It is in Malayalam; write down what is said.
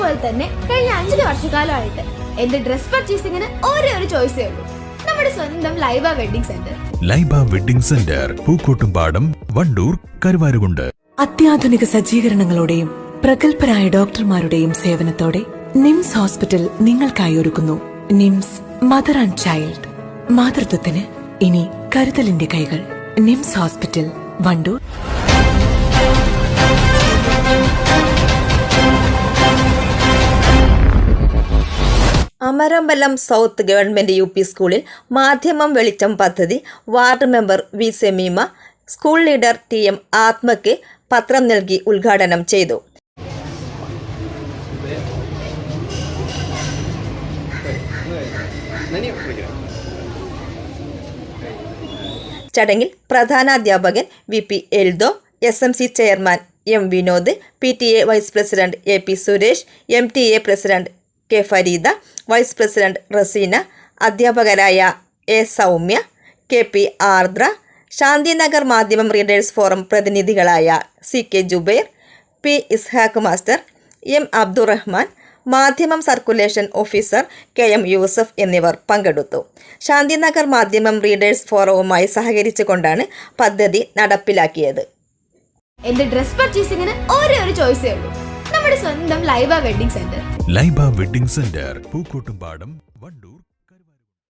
പോലെ തന്നെ കഴിഞ്ഞ 5 വർഷക്കാലമായിട്ട് എന്റെ ഡ്രസ് പർച്ചേസിംഗിന് ഒരേ ഒരു ചോയ്സേ ഉള്ളൂ, നമ്മുടെ സ്വന്തം Laiba wedding centre. Laiba wedding centre, Pookkottumpadam, Wandoor, Karuvarakundu. അത്യാധുനിക സജ്ജീകരണങ്ങളോടെയും പ്രഗത്ഭരായ ഡോക്ടർമാരുടെയും സേവനത്തോടെ നിംസ് ഹോസ്പിറ്റൽ നിങ്ങൾക്കായി ഒരുക്കുന്നു നിംസ് മദർ ആൻഡ് ചൈൽഡ്. മാതൃത്വത്തിന് ഇനി കരുതലിന്റെ കൈകൾ. NIMS hospital, Wandoor. Amarambalam south government UP സ്കൂളിൽ മാധ്യമം വെളിച്ചം പദ്ധതി ward member V Semeema school leader TM ആത്മയ്ക്ക് പത്രം നൽകി ഉദ്ഘാടനം ചെയ്തു. ചടങ്ങിൽ പ്രധാനാധ്യാപകൻ VP Eldho, SMC chairman M Vinod, PTA vice president AP Suresh, MTA president K Farida, vice president Raseena, അധ്യാപകരായ A Soumya, KP Ardra, Shantinagar Madhyamam readers forum പ്രതിനിധികളായ CK Jubair, P Ishaq master, M Abdurahman, Madhyamam circulation officer KM Yusuf എന്നിവർ പങ്കെടുത്തു. ശാന്തിനഗർ മാധ്യമം റീഡേഴ്സ് ഫോറവുമായി സഹകരിച്ചുകൊണ്ടാണ് പദ്ധതി നടപ്പിലാക്കിയത്. എന്റെ ഡ്രസ് പർച്ചേസിംഗിന് ഒരേ ഒരു ചോയ്സേ ഉള്ളൂ, നമ്മുടെ സ്വന്തം Laiba wedding centre. Laiba wedding centre, Pookkottumpadam, Wandoor.